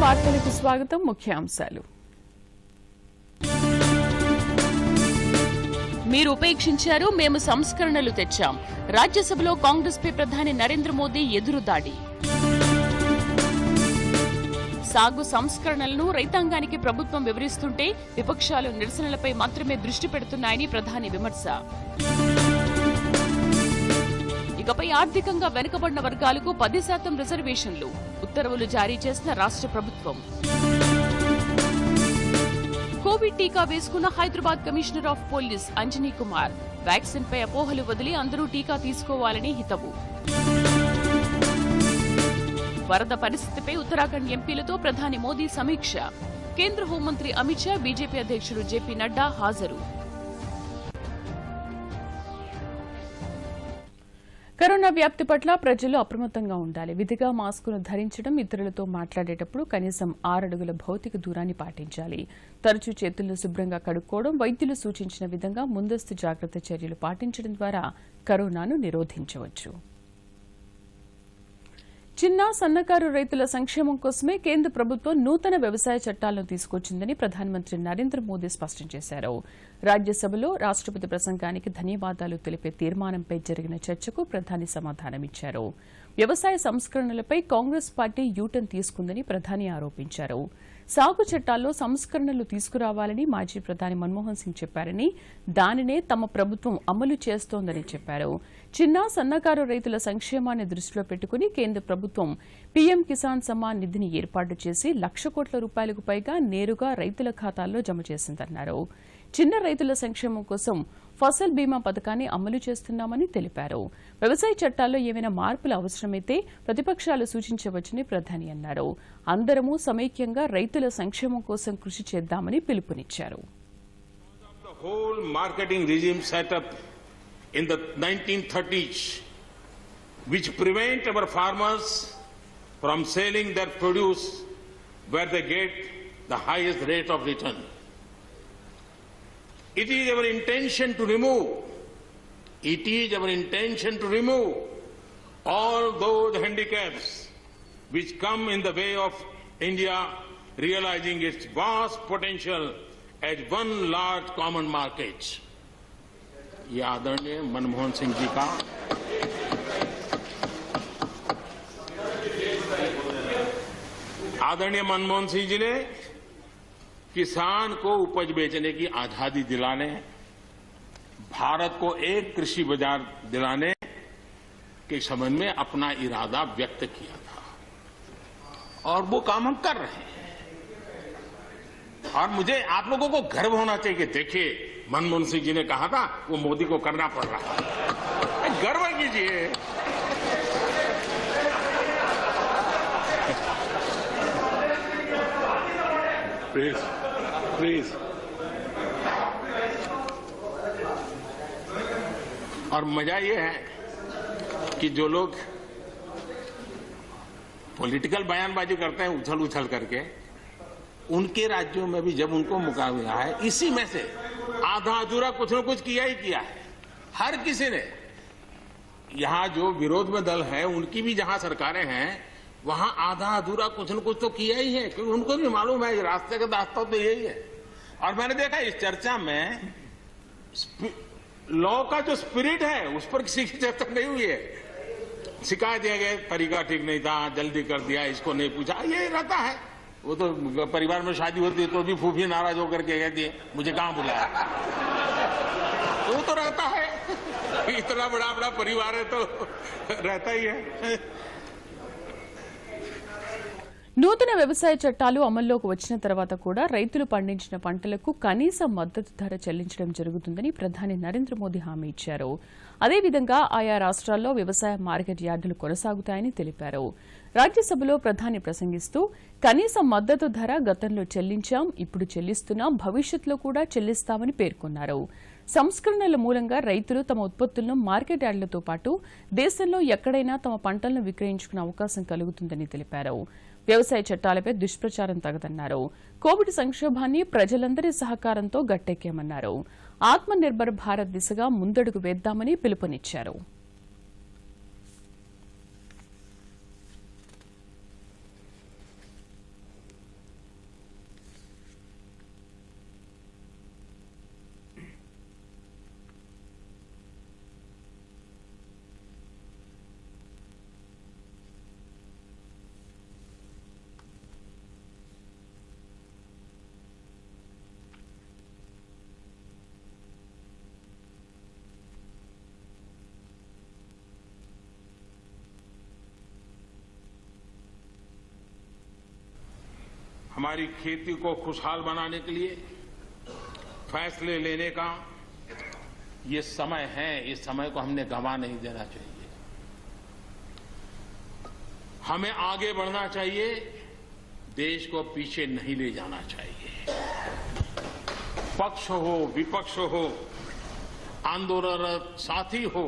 వార్తలకు స్వాగతం. ముఖ్యాంశాలు. మీరు ఉపేక్షించారు, మేము సంస్కరణలు తెచ్చాం. రాజ్యసభలో కాంగ్రెస్పై ప్రధాని నరేంద్ర మోదీ ఎదురుదాడి. సాగు సంస్కరణలను రైతాంగానికి ప్రభుత్వం వివరిస్తుంటే విపక్షాలు నిరసనలపై మాత్రమే దృష్టి పెడుతున్నాయని ప్రధాని విమర్శ. ఇకపై ఆర్థికంగా వెనుకబడిన వర్గాలకు 10% రిజర్వేషన్లు ఉత్తర్వులు జారీ చేసిన రాష్ట్ర ప్రభుత్వం. కోవిడ్ టీకా వేసుకున్న Hyderabad commissioner of police Anjani Kumar vaccine పై అపోహలు వదిలి అందరూ టీకా తీసుకోవాలని హితవు. వరద పరిస్థితిపై ఉత్తరాఖండ్ ఎంపీలతో ప్రధాని మోదీ సమీక్ష. కేంద్ర హోంమంత్రి అమిత్ షా, బీజేపీ అధ్యక్షుడు జేపీ నడ్డా హాజరు. కరోనా వ్యాప్తి పట్ల ప్రజలు అప్రమత్తంగా ఉండాలి. విధిగా మాస్కును ధరించడం, ఇతరులతో మాట్లాడేటప్పుడు కనీసం 6 అడుగుల భౌతిక దూరాన్ని పాటించాలి. తరచూ చేతులను శుభ్రంగా కడుక్కోవడం, వైద్యులు సూచించిన విధంగా ముందస్తు జాగ్రత్త చర్యలు పాటించడం ద్వారా కరోనాను నిరోధించవచ్చు. చిన్న సన్నకారు రైతుల సంక్షేమం కోసమే కేంద్ర ప్రభుత్వం నూతన వ్యవసాయ చట్టాలను తీసుకొచ్చిందని ప్రధానమంత్రి నరేంద్ర మోదీ స్పష్టం చేశారు. రాజ్యసభలో రాష్ట్రపతి ప్రసంగానికి ధన్యవాదాలు తెలిపే తీర్మానంపై జరిగిన చర్చకు ప్రధాని సమాధానమిచ్చారు. వ్యవసాయ సంస్కరణలపై కాంగ్రెస్ పార్టీ యూటర్న్ తీసుకుందని ప్రధాని ఆరోపించారు. సాగు చట్టాల్లో సంస్కరణలు తీసుకురావాలని మాజీ ప్రధాని మన్మోహన్ సింగ్ చెప్పారని, దానినే తమ ప్రభుత్వం అమలు చేస్తోందని చెప్పారు. చిన్న సన్నకారు రైతుల సంక్షేమాన్ని దృష్టిలో పెట్టుకుని కేంద్ర ప్రభుత్వం పీఎం కిసాన్ సమ్మాన్ నిధిని ఏర్పాటు చేసి ₹1,00,00,000 కోట్ల పైగా నేరుగా రైతుల ఖాతాల్లో జమ చేసిందన్నారు. చిన్న రైతుల సంక్షేమం కోసం ఫసల్ బీమా పథకాన్ని అమలు చేస్తున్నామని తెలిపారు. వ్యవసాయ చట్టాల్లో ఏమైనా మార్పులు అవసరమైతే ప్రతిపక్షాలు సూచించవచ్చని ప్రధాని అన్నారు. అందరము సమైక్యంగా రైతుల సంక్షేమం కోసం కృషి చేద్దామని పిలుపునిచ్చారు. In the 1930s, which prevent our farmers from selling their produce where they get the highest rate of return. It is our intention to remove all those handicaps which come in the way of India realizing its vast potential as one large common market. ये आदरणीय मनमोहन सिंह जी का ने किसान को उपज बेचने की आजादी दिलाने, भारत को एक कृषि बाजार दिलाने के संबंध में अपना इरादा व्यक्त किया था और वो काम हम कर रहे हैं. और मुझे आप लोगों को गर्व होना चाहिए कि देखिए, मनमोहन सिंह जी ने कहा था वो मोदी को करना पड़ रहा है. गर्व कीजिए. प्लीज. और मजा ये है कि जो लोग पॉलिटिकल बयानबाजी करते हैं उछल करके, उनके राज्यों में भी जब उनको मौका मिला है, इसी में से आधा अधूरा कुछ न कुछ किया ही किया है. हर किसी ने, यहां जो विरोध में दल है उनकी भी जहां सरकारें हैं वहां आधा अधूरा कुछ न कुछ तो किया ही है, क्योंकि उनको भी मालूम है रास्ते का रास्ता तो यही है. और मैंने देखा इस चर्चा में लॉ का जो स्पिरिट है उस पर किसी की चर्चा नहीं हुई है. शिकायत दिया गया तरीका ठीक नहीं था, जल्दी कर दिया, इसको नहीं पूछा, ये रहता है. वो तो परिवार में शादी होती है तो भी फूफी नाराज होकर के कहती है मुझे कहां बुलाया. वो तो रहता है. इतना बड़ा परिवार है तो रहता ही है. నూతన వ్యవసాయ చట్టాలు అమల్లోకి వచ్చిన తర్వాత కూడా రైతులు పండించిన పంటలకు కనీస మద్దతు ధర చెల్లించడం జరుగుతుందని ప్రధాని నరేంద్ర మోదీ హామీ ఇచ్చారు. అదేవిధంగా ఆయా రాష్ట్రాల్లో వ్యవసాయ మార్కెట్ యార్డులు కొనసాగుతాయని తెలిపారు. రాజ్యసభలో ప్రధాని ప్రసంగిస్తూ కనీస మద్దతు ధర గతంలో చెల్లించాం, ఇప్పుడు చెల్లిస్తున్నాం, భవిష్యత్తులో కూడా చెల్లిస్తామని పేర్కొన్నారు. సంస్కరణల మూలంగా రైతులు తమ ఉత్పత్తులను మార్కెట్ యార్డులతో పాటు దేశంలో ఎక్కడైనా తమ పంటలను విక్రయించుకునే అవకాశం కలుగుతుందని తెలిపారు. వ్యవసాయ చట్టాలపై దుష్ప్రచారం తగదన్నారు. కోవిడ్ సంక్షోభాన్ని ప్రజలందరి సహకారంతో గట్టెక్కామన్నారు. ఆత్మ నిర్భర్ భారత్ దిశగా ముందడుగు వేద్దామని పిలుపునిచ్చారు. हमारी खेती को खुशहाल बनाने के लिए फैसले लेने का ये समय है। इस समय को हमने गंवा नहीं देना चाहिए। हमें आगे बढ़ना चाहिए, देश को पीछे नहीं ले जाना चाहिए। पक्ष हो, विपक्ष हो, आंदोलनरत साथी हो,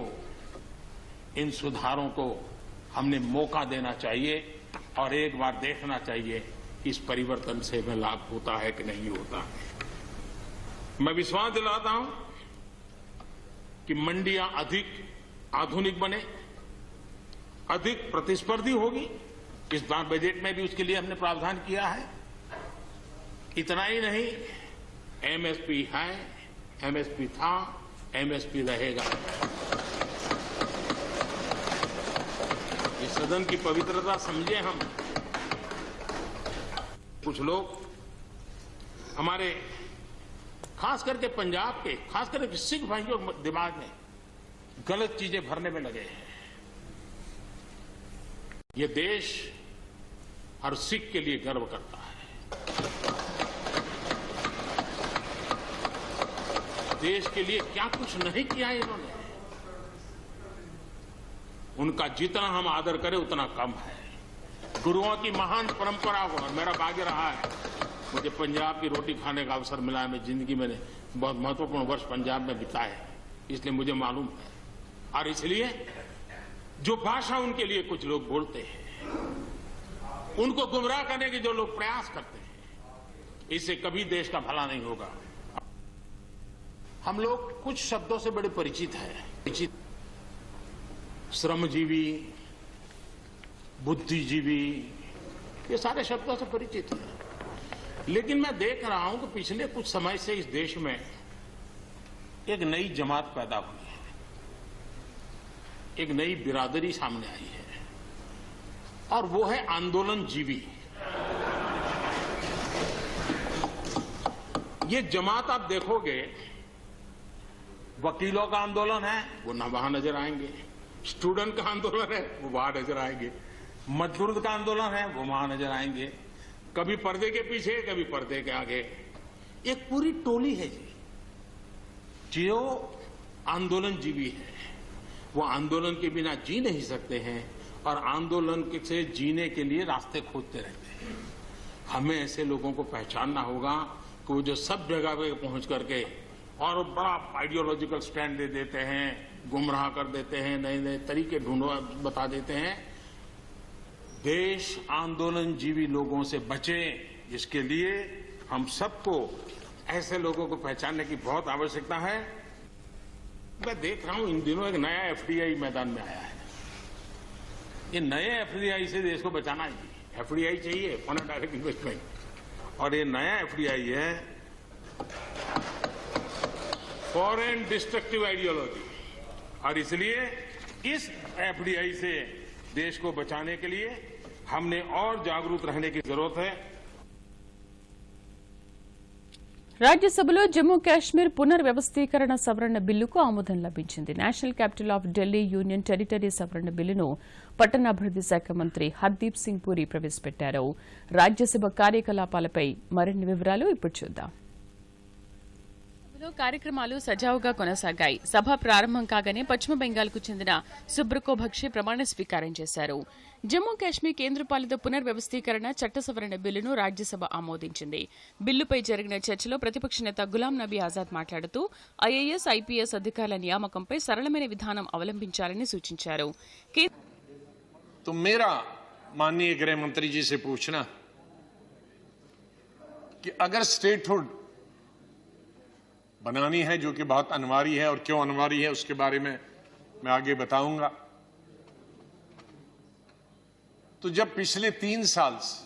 इन सुधारों को हमने मौका देना चाहिए और एक बार देखना चाहिए कि इस परिवर्तन से हमें लाभ होता है कि नहीं होता है। मैं विश्वास दिलाता हूं कि मंडियां अधिक आधुनिक बने, अधिक प्रतिस्पर्धी होगी। इस बार बजट में भी उसके लिए हमने प्रावधान किया है। इतना ही नहीं, एमएसपी है, एमएसपी था, एमएसपी रहेगा। इस सदन की पवित्रता समझे हम। कुछ लोग हमारे खास करके पंजाब के, खास करके सिख भाइयों के दिमाग में गलत चीजें भरने में लगे हैं। ये देश हर सिख के लिए गर्व करता है। देश के लिए क्या कुछ नहीं किया इन्होंने। उनका जितना हम आदर करें उतना कम है। गुरुओं की महान परंपरा को, मेरा भाग्य रहा है, मुझे पंजाब की रोटी खाने का अवसर मिला है। मैं जिंदगी में बहुत महत्वपूर्ण वर्ष पंजाब में बिताए, इसलिए मुझे मालूम है। और इसलिए जो भाषा उनके लिए कुछ लोग बोलते हैं, उनको गुमराह करने के जो लोग प्रयास करते हैं, इससे कभी देश का भला नहीं होगा। हम लोग कुछ शब्दों से बड़े परिचित हैं। श्रमजीवी, बुद्धिजीवी, ये सारे शब्दों से परिचित हैं। लेकिन मैं देख रहा हूं कि पिछले कुछ समय से इस देश में एक नई जमात पैदा हुई है, एक नई बिरादरी सामने आई है, और वो है आंदोलनजीवी। ये जमात आप देखोगे, वकीलों का आंदोलन है, वो ना वहां नजर आएंगे। स्टूडेंट का आंदोलन है, वो वहां नजर आएंगे। मजदूर का आंदोलन है, वो वहां नजर आएंगे। कभी पर्दे के पीछे, कभी पर्दे के आगे। एक पूरी टोली है जी, जो आंदोलनजीवी है। वो आंदोलन के बिना जी नहीं सकते हैं और आंदोलन से जीने के लिए रास्ते खोजते रहते हैं। हमें ऐसे लोगों को पहचानना होगा कि वो जो सब जगह पे पहुंच करके और बड़ा आइडियोलॉजिकल स्टैंड दे देते हैं, गुमराह कर देते हैं, नए नए तरीके बता देते हैं। देश आंदोलनजीवी लोगों से बचे, इसके लिए हम सबको ऐसे लोगों को पहचानने की बहुत आवश्यकता है। मैं देख रहा हूं इन दिनों एक नया एफडीआई मैदान में आया है। ये नए एफडीआई से देश को बचाना है। एफडीआई चाहिए, फॉरेन डायरेक्ट इन्वेस्टमेंट, और ये नया एफडीआई है फॉरेन डिस्ट्रक्टिव आइडियोलॉजी। और इसलिए इस एफडीआई से देश को बचाने के लिए हमने और जागरूक रहने की जरूरत है। రాజ్యసభలో జమ్మూ కాశ్మీర్ పునర్వ్యవస్థీకరణ సవరణ బిల్లుకు ఆమోదం లభించింది. National capital of Delhi union territory సవరణ బిల్లును పట్టణాభివృద్ది శాఖ మంత్రి హర్దీప్ సింగ్ పూరి ప్రవేశపెట్టారు. రాజ్యసభ కార్యకలాపాలపై మరిన్ని వివరాలు ఇప్పుడు చూద్దాం. కార్యక్రమాలు సజావుగా కొనసాగాయి. సభ ప్రారంభం కాగానే పశ్చిమ బెంగాల్కు చెందిన సుబ్రకో భక్షి ప్రమాణ స్వీకారం చేశారు. జమ్మూ కాశ్మీర్ కేంద్రపాలిత పునర్వ్యవస్థీకరణ చట్ట సవరణ బిల్లును రాజ్యసభ ఆమోదించింది. బిల్లుపై జరిగిన చర్చలో ప్రతిపక్ష నేత గులాం నబీ ఆజాద్ మాట్లాడుతూ ఐఏఎస్, ఐపీఎస్ అధికారుల నియామకంపై సరళమైన విధానం అవలంబించాలని సూచించారు. तो मेरा माननीय गृह मंत्री जी से पूछना कि अगर स्टेटहुड बनानी है, जो कि बहुत अनिवार्य है, और क्यों अनिवार्य है उसके बारे में मैं आगे बताऊंगा। तो जब पिछले 3 साल से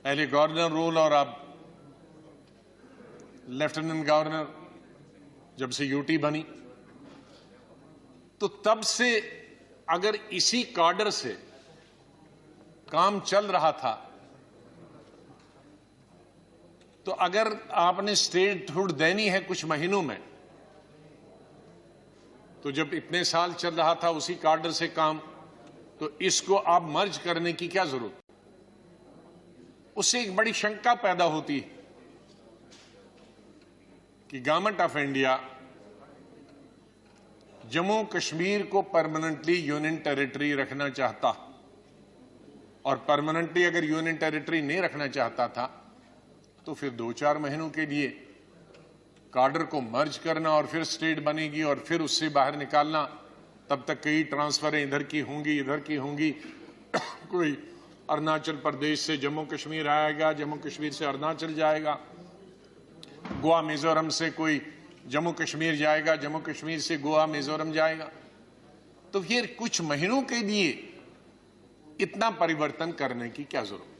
पहले गवर्नर रोल और अब लेफ्टिनेंट गवर्नर जब से यूटी बनी, तो तब से अगर इसी कार्डर से काम चल रहा था, तो अगर आपने स्टेटहुड देनी है कुछ महीनों में, तो जब इतने साल चल रहा था उसी कार्डर से काम, तो इसको आप मर्ज करने की क्या जरूरत? उससे एक बड़ी शंका पैदा होती है कि government of India Jammu Kashmir को परमानेंटली यूनियन टेरिटरी रखना चाहता, और परमानेंटली अगर यूनियन टेरिटरी नहीं रखना चाहता था तो फिर 2-4 महीनों के लिए कार्डर को मर्ज करना और फिर स्टेट बनेगी और फिर उससे बाहर निकालना, तब तक कई ट्रांसफरें इधर की होंगी इधर की होंगी। कोई अरुणाचल प्रदेश से जम्मू कश्मीर आएगा, जम्मू कश्मीर से अरुणाचल जाएगा, गोवा मिजोरम से कोई जम्मू कश्मीर जाएगा, जम्मू कश्मीर से गोवा मिजोरम जाएगा। तो फिर कुछ महीनों के लिए इतना परिवर्तन करने की क्या जरूरत?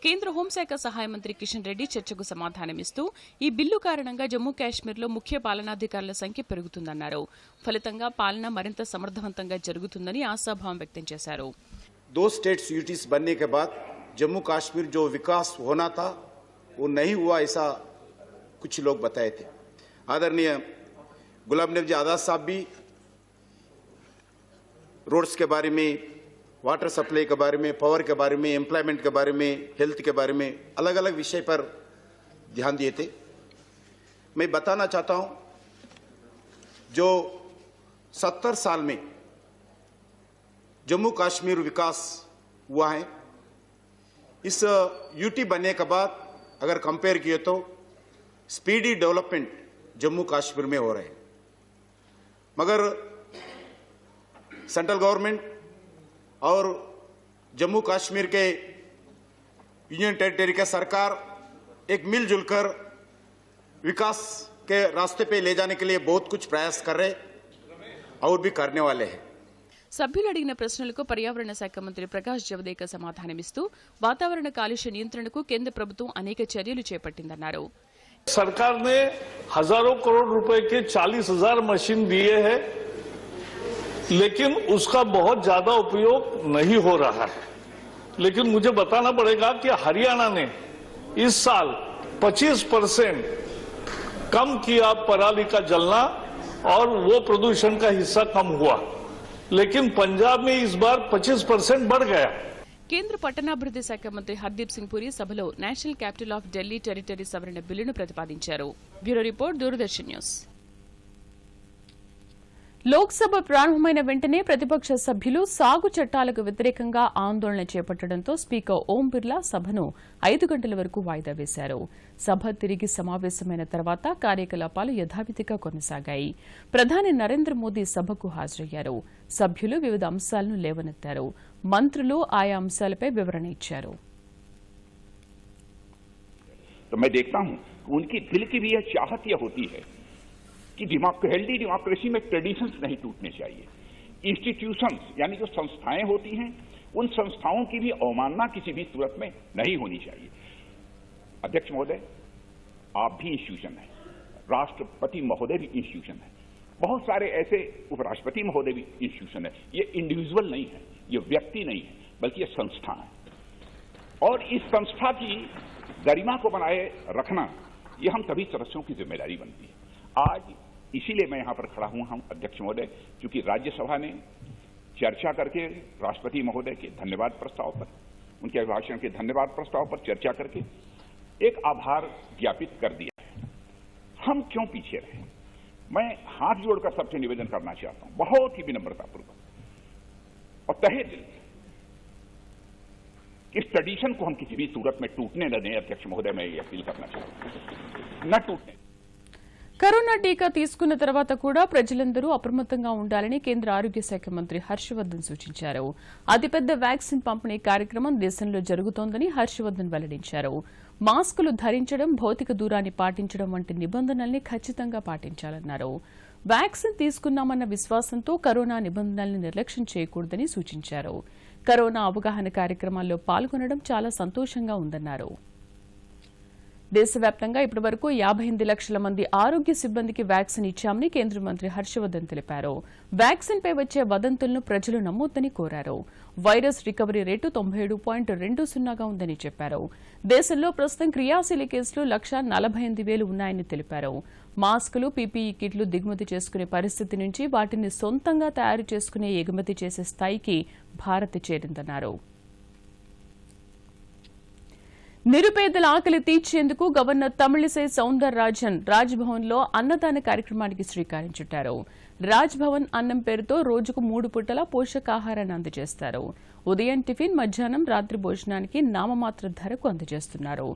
కేంద్ర హోంశాఖ సహాయ మంత్రి కిషన్ రెడ్డి చర్చకు సమాధానమిస్తూ ఈ బిల్లు కారణంగా జమ్మూ కాశ్మీర్లో ముఖ్య పాలనాధికారుల సంఖ్య పెరుగుతుందన్నారు. ఫలితంగా పాలన మరింత సమర్థవంతంగా జరుగుతుందని ఆశాభావం వ్యక్తం చేశారు. 2 स्टेट्स यूनिटीज बनने के बाद जम्मू कश्मीर जो विकास होना था वो नहीं हुआ, ऐसा कुछ लोग बताए थे. आदरणीय गुलाम नबी आजाद साहब भी रोड्स के बारे में, वाटर सप्लाई के बारे में, पावर के बारे में, एम्प्लॉयमेंट के बारे में, हेल्थ के बारे में अलग अलग विषय पर ध्यान दिए थे. मैं बताना चाहता हूं, जो 70 साल में जम्मू कश्मीर विकास हुआ है, इस यूटी बनने के बाद अगर कंपेयर किए तो स्पीडी डेवलपमेंट जम्मू कश्मीर में हो रहे हैं. मगर सेंट्रल गवर्नमेंट और जम्मू कश्मीर के यूनियन टेरिटरी के सरकार एक मिलजुल कर विकास के रास्ते पे ले जाने के लिए बहुत कुछ प्रयास कर रहे और भी करने वाले हैं. సభ్యులు అడిగిన ప్రశ్నలకు పర్యావరణ శాఖ మంత్రి ప్రకాష్ జవదేకర్ సమాధానమిస్తూ వాతావరణ కాలుష్య నియంత్రణకు కేంద్ర ప్రభుత్వం అనేక చర్యలు చేపట్టిందన్నారు. सरकार ने हजारों करोड़ रुपए के 40,000 मशीन दिए हैं, लेकिन उसका बहुत ज्यादा उपयोग नहीं हो रहा है. लेकिन मुझे बताना पड़ेगा कि हरियाणा ने इस साल 25% कम किया पराली का जलना और वो प्रदूषण का हिस्सा कम हुआ, लेकिन पंजाब में इस बार 25% बढ़ गया. కేంద్ర పట్టణాభివృద్ధి శాఖ మంత్రి హర్దీప్ సింగ్ పురి సభలో national capital of Delhi territory సవరణ బిల్లును ప్రతిపాదించారు. Bureau report, Doordarshan news. Lok Sabha ప్రారంభమైన వెంటనే ప్రతిపక్ష సభ్యులు సాగు చట్టాలకు వ్యతిరేకంగా ఆందోళన చేపట్టడంతో స్పీకర్ ఓం బిర్లా సభను 5 గంటల వరకు వాయిదా వేశారు. సభ తిరిగి సమావేశమైన తర్వాత కార్యకలాపాలు యథావిధిగా కొనసాగాయి. ప్రధాని నరేంద్ర మోదీ సభకు హాజరయ్యారు. సభ్యులు వివిధ అంశాలను లేవనెత్తారు. మంత్రులు ఆయా అంశాలపై వివరణ ఇచ్చారు. तो मैं देखता हूं उनकी दिल की भी यह चाहत यह होती है कि हेल्दी डेमोक्रेसी में ट्रेडिशंस नहीं टूटने चाहिए. इंस्टीट्यूशंस यानी जो संस्थाएं होती हैं, उन संस्थाओं की भी अवमानना किसी भी सूरत में नहीं होनी चाहिए. अध्यक्ष महोदय, आप भी इंस्टीट्यूशन है, राष्ट्रपति महोदय भी इंस्टीट्यूशन है, बहुत सारे ऐसे उपराष्ट्रपति महोदय भी इंस्टीट्यूशन है. ये इंडिविजुअल नहीं है, ये व्यक्ति नहीं है, बल्कि ये संस्था है. और इस संस्था की गरिमा को बनाए रखना ये हम सभी सदस्यों की जिम्मेदारी बनती है. आज इसीलिए मैं यहां पर खड़ा हूं, हम अध्यक्ष महोदय, क्योंकि राज्यसभा ने चर्चा करके राष्ट्रपति महोदय के धन्यवाद प्रस्ताव पर, उनके अभिभाषण के धन्यवाद प्रस्ताव पर चर्चा करके एक आभार ज्ञापित कर दिया है. हम क्यों पीछे रहे? मैं हाथ जोड़कर सबसे निवेदन करना चाहता हूं, बहुत ही विनम्रतापूर्वक और तहे दिल, इस ट्रेडिशन को हम किसी भी सूरत में टूटने न दें. अध्यक्ष महोदय, मैं ये अपील करना चाहता हूं, न टूटने. కరోనా టీకా తీసుకున్న తర్వాత కూడా ప్రజలందరూ అప్రమత్తంగా ఉండాలని కేంద్ర ఆరోగ్య శాఖ మంత్రి హర్షవర్ధన్ సూచించారు. అతిపెద్ద వ్యాక్సిన్ పంపిణీ కార్యక్రమం దేశంలో జరుగుతోందని హర్షవర్ధన్ వెల్లడించారు. మాస్కులు ధరించడం, భౌతిక దూరాన్ని పాటించడం వంటి నిబంధనల్ని ఖచ్చితంగా పాటించాలన్నారు. వ్యాక్సిన్ తీసుకున్నామన్న విశ్వాసంతో కరోనా నిబంధనల్ని నిర్లక్ష్యం చేయకూడదని సూచించారు. కరోనా అవగాహన కార్యక్రమాల్లో పాల్గొనడం చాలా సంతోషంగా ఉందన్నారు. దేశవ్యాప్తంగా ఇప్పటివరకు 58 లక్షల మంది ఆరోగ్య సిబ్బందికి వ్యాక్సిన్ ఇచ్చామని కేంద్ర మంత్రి హర్షవర్ధన్ తెలిపారు. వ్యాక్సిన్పై వచ్చే వదంతులను ప్రజలు నమ్మొద్దని కోరారు. వైరస్ రికవరీ రేటు 97.20గా ఉందని చెప్పారు. దేశంలో ప్రస్తుతం క్రియాశీల కేసులు 148,000 ఉన్నాయని తెలిపారు. మాస్కులు, పీపీఈ కిట్లు దిగుమతి చేసుకునే పరిస్థితి నుంచి వాటిని సొంతంగా తయారు చేసుకునే ఎగుమతి చేసే స్థాయికి భారత్ చేరిందన్నారు. నిరుపేదల ఆకలి తీర్చేందుకు గవర్నర్ తమిళిసై సౌందరరాజన్ రాజ్భవన్లో అన్నదాన కార్యక్రమానికి శ్రీకారం చుట్టారు. రాజ్భవన్ అన్నం పేరుతో రోజుకు 3 పూటల పోషకాహారాన్ని అందజేస్తారు. ఉదయం టిఫిన్, మధ్యాహ్నం, రాత్రి భోజనానికి నామమాత్ర ధరకు అందజేస్తున్నారు.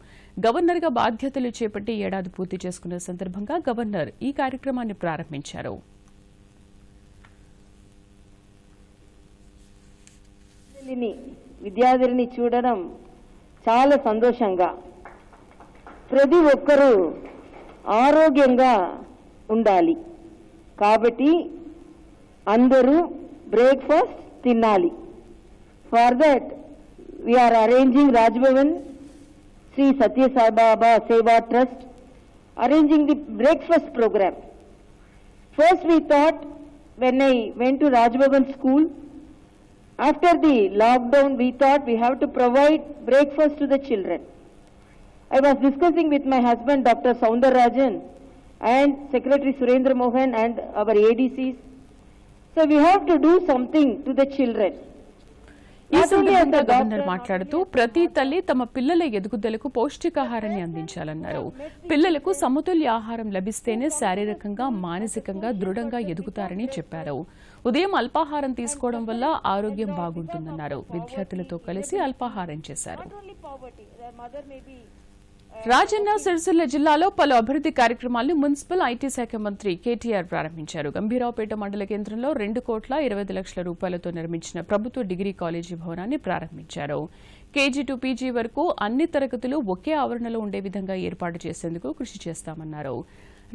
గవర్నర్గా బాధ్యతలు చేపట్టి ఏడాది పూర్తి చేసుకున్న సందర్భంగా గవర్నర్ ఈ కార్యక్రమాన్ని ప్రారంభించారు. విద్యార్థిని చూడడం చాలా సంతోషంగా, ప్రతి ఒక్కరూ ఆరోగ్యంగా ఉండాలి కాబట్టి అందరూ బ్రేక్ఫాస్ట్ తినాలి. For that we're arranging Raj Bhavan Shri Sathya Sai Baba Seva trust arranging the breakfast programme. First we thought when I went to Rajbhavan school, after the lockdown we thought we have to provide breakfast to the children. I was discussing with my husband Dr. Soundararajan and Secretary Surendra Mohan and our ADCs. So we have to do something to the children. ఈ సందర్భంగా governor మాట్లాడుతూ ప్రతి తల్లి తమ పిల్లల ఎదుగుదలకు పౌష్టికాహారాన్ని అందించాలన్నారు. పిల్లలకు సమతుల్య ఆహారం లభిస్తేనే శారీరకంగా, మానసికంగా దృఢంగా ఎదుగుతారని చెప్పారు. ఉదయం అల్పాహారం తీసుకోవడం వల్ల ఆరోగ్యం బాగుంటుందన్నారు. విద్యార్థులతో కలిసి అల్పాహారం చేశారు. రాజన్న సిరిసిల్ల జిల్లాలో పలు అభివృద్ది కార్యక్రమాలను మున్సిపల్ ఐటీ శాఖ మంత్రి కేటీఆర్ ప్రారంభించారు. గంభీరావుపేట మండల కేంద్రంలో 2,25,00,000 రూపాయలతో నిర్మించిన ప్రభుత్వ డిగ్రీ కాలేజీ భవనాన్ని ప్రారంభించారు. కేజీ టు పీజీ వరకు అన్ని తరగతులు ఒకే ఆవరణలో ఉండే విధంగా ఏర్పాటు చేసేందుకు కృషి చేస్తామన్నారు.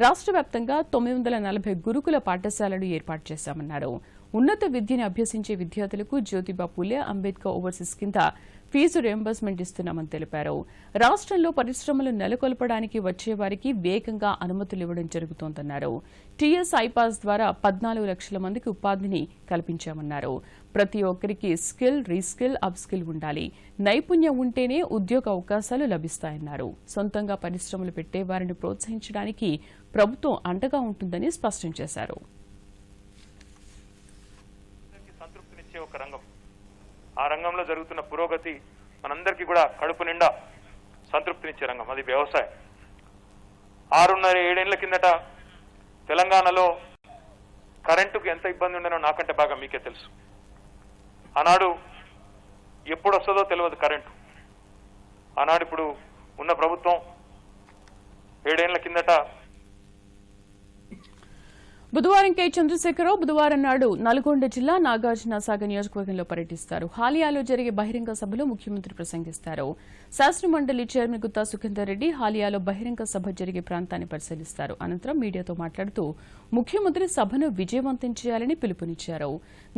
రాష్ట్ర వ్యాప్తంగా 940 గురుకుల పాఠశాలలు ఏర్పాటు చేశామన్నారు. ఉన్నత విద్యను అభ్యసించే విద్యార్థులకు జ్యోతిబా పూలే అంబేద్కర్ ఓవర్సీస్ కింద ఫీజు రియంబర్స్మెంట్ ఇస్తున్నామని తెలిపారు. రాష్ట్రంలో పరిశ్రమలు నెలకొల్పడానికి వచ్చే వారికి వేగంగా అనుమతులు ఇవ్వడం జరుగుతోందన్నారు. టీఎస్ ఐపాస్ ద్వారా 14 లక్షల మందికి ఉపాధిని కల్పించామన్నారు. ప్రతి ఒక్కరికి స్కిల్, రీస్కిల్, అప్స్కిల్ ఉండాలి. నైపుణ్యం ఉంటేనే ఉద్యోగ అవకాశాలు లభిస్తాయన్నారు. సొంతంగా పరిశ్రమలు పెట్టే వారిని ప్రోత్సహించడానికి ప్రభుత్వం అండగా ఉంటుందని స్పష్టం చేశారు. ఆ రంగంలో జరుగుతున్న పురోగతి మనందరికీ కూడా కడుపు నిండా సంతృప్తినిచ్చే రంగం, అది వ్యవసాయం. 6.5-7 ఏళ్ల కిందట తెలంగాణలో కరెంటుకు ఎంత ఇబ్బంది ఉండనో నాకంటే బాగా మీకే తెలుసు. ఆనాడు ఎప్పుడు వస్తుందో తెలియదు కరెంటు. ఆనాడు ఇప్పుడు ఉన్న ప్రభుత్వం 7 ఏళ్ల కిందట బుధవారం కె చంద్రశేఖరరావు బుధవారం నాడు నల్గొండ జిల్లా నాగార్జునసాగర్ నియోజకవర్గంలో పర్యటిస్తారు. హాలియాలో జరిగే బహిరంగ సభలో ముఖ్యమంత్రి ప్రసంగిస్తారు. శాసనమండలి చైర్మన్ గుత్తా సుఖేందర్ రెడ్డి హాలియాలో బహిరంగ సభ జరిగే ప్రాంతాన్ని పరిశీలిస్తారు. అనంతరం మీడియాతో మాట్లాడుతూ ముఖ్యమంత్రి సభను విజయవంతం చేయాలని పిలుపునిచ్చారు.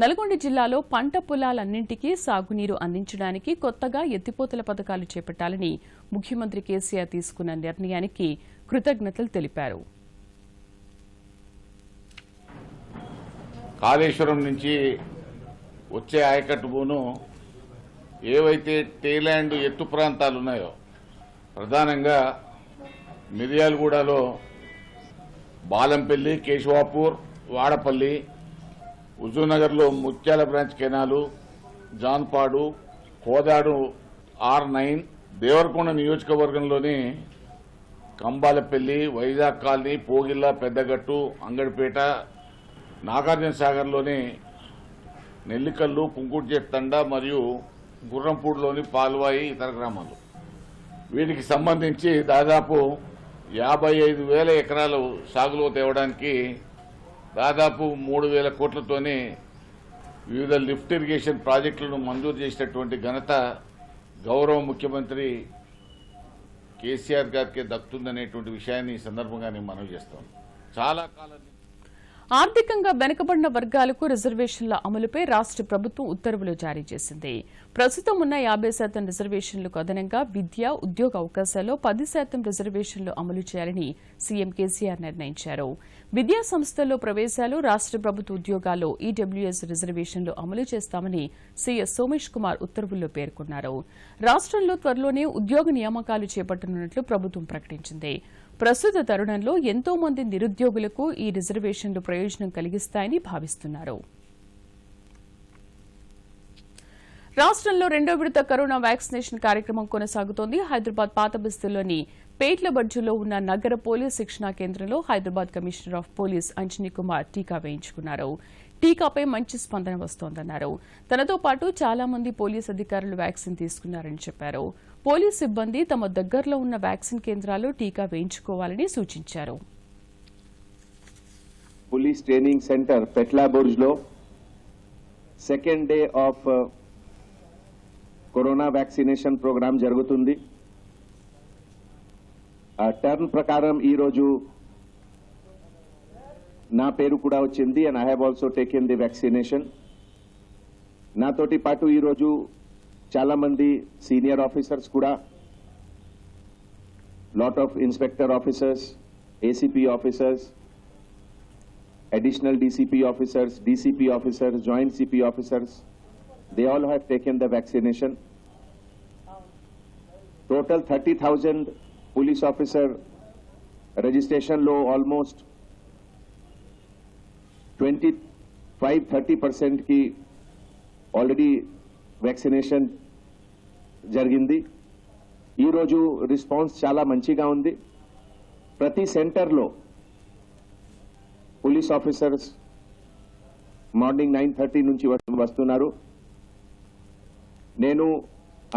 నల్గొండ జిల్లాలో పంట పొలాలన్నింటికీ సాగునీరు అందించడానికి కొత్తగా ఎత్తిపోతల పథకాలు చేపట్టాలని ముఖ్యమంత్రి కేసీఆర్ తీసుకున్న నిర్ణయానికి కృతజ్ఞతలు తెలిపారు. కాళేశ్వరం నుంచి వచ్చే ఆయకట్టు భూను ఏవైతే టేలాండ్ ఎత్తు ప్రాంతాలు ఉన్నాయో, ప్రధానంగా మిర్యాలగూడలో బాలంపల్లి, కేశవాపూర్, వాడపల్లి, హుజూర్నగర్లో Mutyala branch canal, Janpadu, Kodad R9, Devarakonda నియోజకవర్గంలోని కంబాలపల్లి, వైజాగ్ కాలనీ, పోగిల్ల, పెద్దగట్టు, అంగడిపేట, నాగార్జునసాగర్లోని నెల్లికల్లు, కుంకుడుజెట్ తండా మరియు గుర్రంపూడిలోని పాల్వాయి ఇతర గ్రామాలు. వీటికి సంబంధించి దాదాపు 55,000 ఎకరాలు సాగులో తేవడానికి దాదాపు 3,000 కోట్లతోనే వివిధ లిఫ్ట్ ఇరిగేషన్ ప్రాజెక్టులను మంజూరు చేసినటువంటి ఘనత గౌరవ ముఖ్యమంత్రి కేసీఆర్ గారికి దక్కుతుందనేటువంటి విషయాన్ని ఈ సందర్భంగా నేను మనవి చేస్తాను. చాలా కాలం ఆర్థికంగా వెనుకబడిన వర్గాలకు రిజర్వేషన్ల అమలుపై రాష్ట్ర ప్రభుత్వం ఉత్తర్వులు జారీ చేసింది. ప్రస్తుతం ఉన్న 50% రిజర్వేషన్లకు అదనంగా విద్య, ఉద్యోగ అవకాశాల్లో 10% రిజర్వేషన్లు అమలు చేయాలని సీఎం కేసీఆర్ నిర్ణయించారు. విద్యా సంస్థల్లో ప్రవేశాలు, రాష్ట్ర ప్రభుత్వ ఉద్యోగాల్లో ఈడబ్ల్యూఎస్ రిజర్వేషన్లు అమలు చేస్తామని సీఎస్ సోమేష్ కుమార్ ఉత్తర్వుల్లో పేర్కొన్నారు. రాష్ట్రంలో త్వరలోనే ఉద్యోగ నియామకాలు చేపట్టనున్నట్లు ప్రభుత్వం ప్రకటించింది. ప్రస్తుత తరుణంలో ఎంతో మంది నిరుద్యోగులకు ఈ రిజర్వేషన్లు ప్రయోజనం కలిగిస్తాయని భావిస్తున్నారు. రాష్ట్రంలో రెండో విడత కరోనా వ్యాక్సినేషన్ కార్యక్రమం కొనసాగుతోంది. హైదరాబాద్ పాత బస్తీలోని పేట్ల బడ్జులో ఉన్న నగర పోలీస్ శిక్షణా కేంద్రంలో Hyderabad commissioner of police Anjani Kumar టీకా వేయించుకున్నారు. టీకాపై మంచి స్పందన వస్తోందన్నారు. తనతో పాటు చాలా మంది పోలీస్ అధికారులు వ్యాక్సిన్ తీసుకున్నారని చెప్పారు. పోలీస్ సిబ్బంది తమ దగ్గరలో ఉన్న వ్యాక్సిన్ కేంద్రాల్లో టీకా వేయించుకోవాలని సూచించారు. పోలీస్ ట్రైనింగ్ సెంటర్ పెట్లా బుర్జ్లో second day of corona vaccination programme జరుగుతుంది. టర్న్ ప్రకారం ఈరోజు నా పేరు కూడా వచ్చింది and I have also taken the vaccination. నాతోటి పాటు ఈరోజు చాలా మంది సీనియర్ ఆఫీసర్స్ కూడా, lot of inspector officers, ACP officers, additional DCP officers, DCP officers, joint CP officers, they all have taken the vaccination. Total 30,000 police officer registration low, almost 25-30% ki already vaccination jargindi. Ee roju response chala manchiga undi. Prati center lo police officers morning 9:30 నుంచి వస్తున్నారు. నేను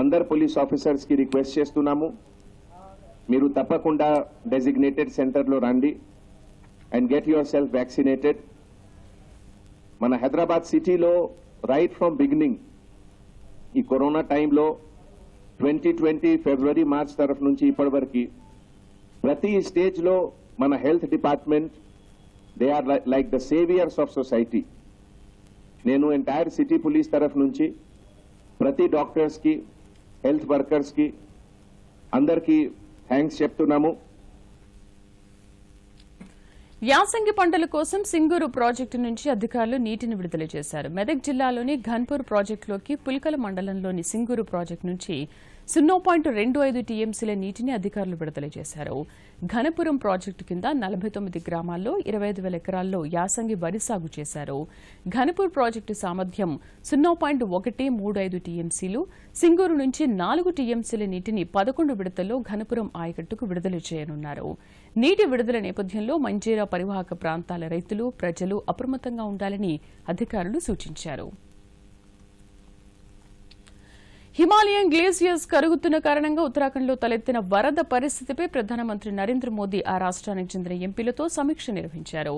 అందరు police officers కి request చేస్తున్నాము, మీరు తప్పకుండా designated సెంటర్లో రండి and get your self vaccinated. మన హైదరాబాద్ సిటీలో రైట్ ఫ్రమ్ బిగినింగ్ ఈ కరోనా టైంలో 2020 ఫిబ్రవరి మార్చ్ తరఫు నుంచి ఇప్పటి వరకు ప్రతి స్టేజ్లో మన health department they are like the saviors of society. నేను ఎంటైర్ సిటీ పోలీస్ తరఫు నుంచి ప్రతి డాక్టర్స్ కి, హెల్త్ వర్కర్స్ కి అందరికీ థ్యాంక్స్ చెప్తున్నాము. యాసంగి పంటల కోసం సింగూరు ప్రాజెక్టు నుంచి అధికారులు నీటిని విడుదల చేశారు. మెదక్ జిల్లాలోని ఘన్పూర్ ప్రాజెక్టులోకి పుల్కల మండలంలోని సింగూరు ప్రాజెక్టు నుంచి 0.25 టీఎంసీల నీటిని అధికారులు విడుదల చేశారు. ఘనపురం ప్రాజెక్టు కింద 49 గ్రామాల్లో 25,000 ఎకరాల్లో యాసంగి వరి సాగు చేశారు. ఘనపూర్ ప్రాజెక్టు సామర్థ్యం 0.135 టీఎంసీలు. సింగూరు నుంచి 4 టీఎంసీల నీటిని 11 విడతల్లో ఘనపురం ఆయకట్టుకు విడుదల చేయనున్నారు. నీటి విడుదల నేపథ్యంలో మంజీరా పరివాహక ప్రాంతాల రైతులు, ప్రజలు అప్రమత్తంగా ఉండాలని అధికారులు సూచించారు. హిమాలయన్ గ్లేసియర్స్ కరుగుతున్న కారణంగా ఉత్తరాఖండ్లో తలెత్తిన వరద పరిస్థితిపై ప్రధానమంత్రి నరేంద్ర మోదీ ఆ రాష్ట్రానికి చెందిన ఎంపీలతో సమీక్ష నిర్వహించారు.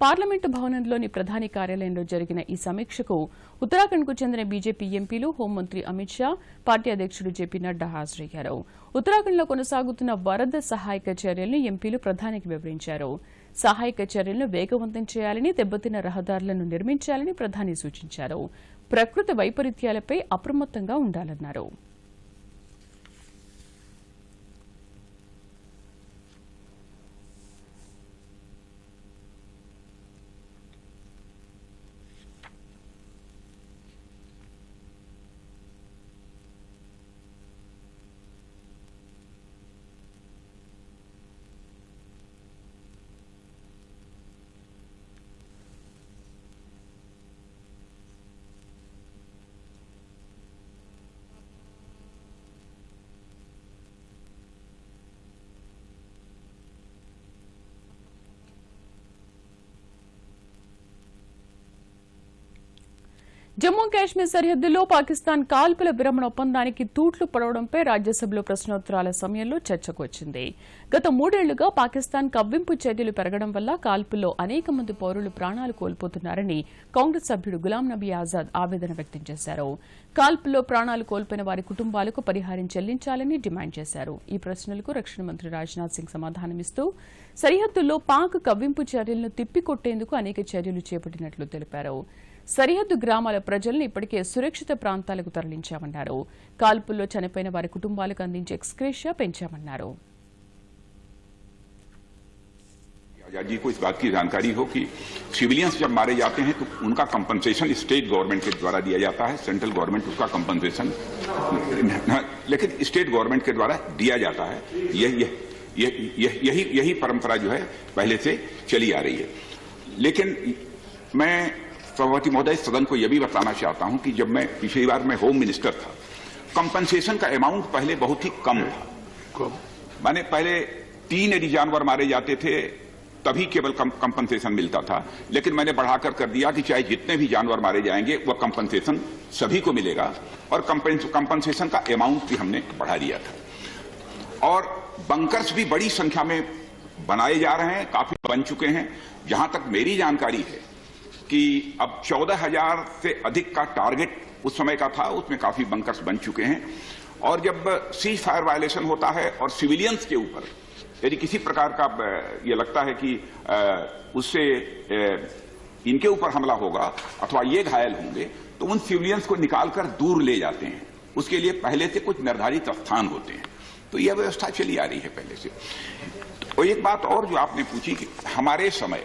పార్లమెంటు భవనంలోని ప్రధాని కార్యాలయంలో జరిగిన ఈ సమీక్షకు ఉత్తరాఖండ్కు చెందిన బీజేపీ ఎంపీలు, హోంమంత్రి అమిత్ షా, పార్టీ అధ్యక్షుడు జేపీ నడ్డా హాజరయ్యారు. ఉత్తరాఖండ్లో కొనసాగుతున్న వరద సహాయక చర్యలను ఎంపీలు ప్రధానికి వివరించారు. సహాయక చర్యలను వేగవంతం చేయాలని, దెబ్బతిన్న రహదారులను నిర్మించాలని ప్రధాని సూచించారు. ప్రకృతి వైపరీత్యాలపై అప్రమత్తంగా ఉండాలన్నారు. జమ్మూ కాశ్మీర్ సరిహద్దులో పాకిస్తాన్ కాల్పుల విరమణ ఒప్పందానికి తూట్లు పడవడంపై రాజ్యసభలో ప్రశ్నోత్తరాల సమయంలో చర్చకు వచ్చింది. గత 3 ఏళ్లుగా పాకిస్తాన్ కవ్వింపు చర్యలు పెరగడం వల్ల కాల్పుల్లో అనేక మంది పౌరులు ప్రాణాలు కోల్పోతున్నారని కాంగ్రెస్ సభ్యుడు గులాం నబీ ఆజాద్ ఆవేదన వ్యక్తం చేశారు. కాల్పుల్లో ప్రాణాలు కోల్పోయిన వారి కుటుంబాలకు పరిహారం చెల్లించాలని డిమాండ్ చేశారు. ఈ ప్రశ్నలకు రక్షణ మంత్రి రాజ్నాథ్ సింగ్ సమాధానమిస్తూ సరిహద్దుల్లో పాక్ కవ్వింపు చర్యలను తిప్పికొట్టేందుకు అనేక చర్యలు చేపట్టినట్లు తెలిపారు. సరిహద్దు గ్రామాల ప్రజలను ఇప్పటికే సురక్షిత ప్రాంతాలకు తరలించామన్నారు. కాల్పుల్లో చనిపోయిన వారి కుటుంబాలకు అందించే ఎక్స్గ్రేషియా పెంచామన్నారు. जी को इस बात की जानकारी हो कि सिविलियंस जब मारे जाते हैं तो उनका कंपनसेशन स्टेट गवर्नमेंट के द्वारा दिया जाता है. सेंट्रल गवर्नमेंट उसका कंपनसेशन लेकिन स्टेट गवर्नमेंट के द्वारा दिया जाता है. यही परंपरा जो है पहले से चली आ रही है. लेकिन मैं सभापति महोदय, सदन को यह भी बताना चाहता हूं कि जब मैं पिछली बार मैं होम मिनिस्टर था, कंपनसेशन का अमाउंट पहले बहुत ही कम था। माने पहले 3 यदि जानवर मारे जाते थे तभी केवल कंपनसेशन मिलता था, लेकिन मैंने बढ़ाकर कर दिया कि चाहे जितने भी जानवर मारे जाएंगे वह कंपनसेशन सभी को मिलेगा, और कंपनसेशन का अमाउंट भी हमने बढ़ा दिया था। और बंकर्स भी बड़ी संख्या में बनाए जा रहे हैं, काफी बन चुके हैं। जहां तक मेरी जानकारी है कि अब 14,000 से अधिक का टारगेट उस समय का था, उसमें काफी बंकर्स बन चुके हैं। और जब सीज फायर वायलेशन होता है और सिविलियंस के ऊपर यदि किसी प्रकार का ये लगता है कि उससे इनके ऊपर हमला होगा अथवा ये घायल होंगे, तो उन सिविलियंस को निकालकर दूर ले जाते हैं। उसके लिए पहले से कुछ निर्धारित स्थान होते हैं, तो यह व्यवस्था चली आ रही है पहले से। तो एक बात और जो आपने पूछी कि हमारे समय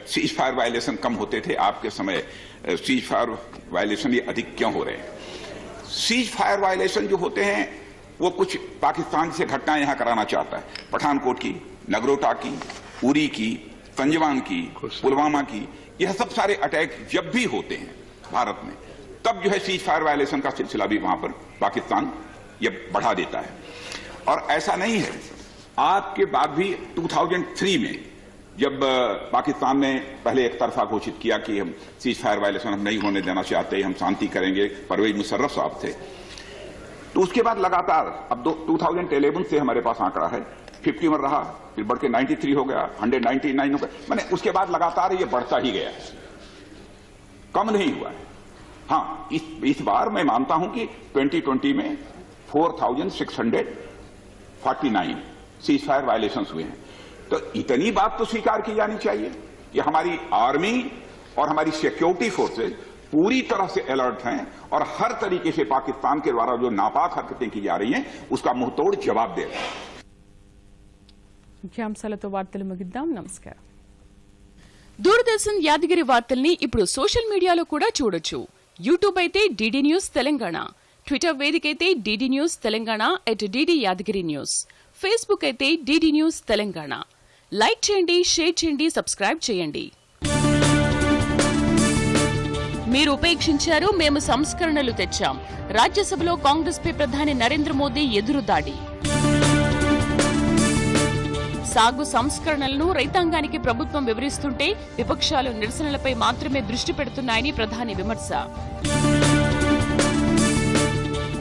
सीज फायर वायलेशन कम होते थे, आपके समय सीज फायर वायलेशन ये अधिक क्यों हो रहे हैं? सीज फायर वायलेशन जो होते हैं वो कुछ पाकिस्तान से घटनाएं यहां कराना चाहता है, पठानकोट की, नगरोटा की, उरी की, संजवान की, पुलवामा की, यह सब सारे अटैक जब भी होते हैं भारत में, तब जो है सीज फायर वायलेशन का सिलसिला भी वहां पर पाकिस्तान ये बढ़ा देता है। और ऐसा नहीं है, आपके बाद भी 2003 में जब पाकिस्तान ने पहले एक तरफा घोषित किया कि हम सीज फायर वायलेशन हम नहीं होने देना चाहते, हम शांति करेंगे, परवेज मुशर्रफ साहब थे, तो उसके बाद लगातार अब 2011 से हमारे पास आंकड़ा है 51 रहा, फिर बढ़ के 93 हो गया, 199 हो गया, मैंने उसके बाद लगातार ये बढ़ता ही गया, कम नहीं हुआ है। हाँ, इस बार मैं मानता हूं कि 2020 में 4,649 सीज फायर वायलेशन हुए हैं। तो इतनी बात तो स्वीकार की जानी चाहिए कि हमारी आर्मी और हमारी सिक्योरिटी फोर्सेज पूरी तरह से अलर्ट हैं और हर तरीके से पाकिस्तान के द्वारा जो नापाक हरकतें की जा रही हैं उसका मुंहतोड़ जवाब दे रहे हैं। ముఖ్యాంశాలతో వార్తలు ముగిద్దాం. నమస్కారం. దూరదర్శన్ యాదగిరి వార్తల్ని ఇప్పుడు సోషల్ మీడియాలో కూడా చూడొచ్చు. యూట్యూబ్ అయితే డిడి న్యూస్ తెలంగాణ, ట్విట్టర్ వేదిక అయితే DD news Telangana @DD Yadagiri news, Facebook అయితే డిడి న్యూస్ తెలంగాణ. లైక్ చేయండి, షేర్ చేయండి, సబ్స్క్రైబ్ చేయండి. మీరు ఉపేక్షించారు, మేము సంస్కరణలు తెచ్చాం. రాజ్యసభలో కాంగ్రెస్ పై ప్రధాని నరేంద్ర మోదీ ఎదురుదాడి. సాగు సంస్కరణలను రైతాంగానికి ప్రభుత్వం వివరిస్తుంటే విపక్షాలు నిరసనలపై మాత్రమే దృష్టి పెడుతున్నాయని ప్రధాని విమర్శ.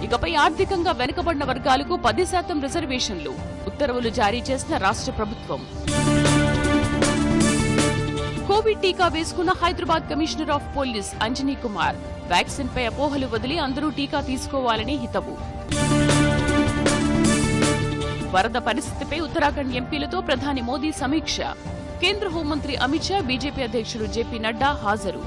ఇకపై ఆర్థికంగా వెనుకబడిన వర్గాలకు 10% రిజర్వేషన్లు, ఉత్తర్వులు జారీ చేసిన రాష్ట్ర ప్రభుత్వం. కోవిడ్ టీకా వేసుకున్న Hyderabad commissioner of police Anjani Kumar vaccine పై అపోహలు వదిలి అందరూ టీకా తీసుకోవాలని హితవు. వరద పరిస్థితిపై ఉత్తరాఖండ్ ఎంపీలతో ప్రధాని మోదీ సమీక్ష. కేంద్ర హోంమంత్రి అమిత్ షా, బీజేపీ అధ్యక్షుడు జేపీ నడ్డా హాజరు.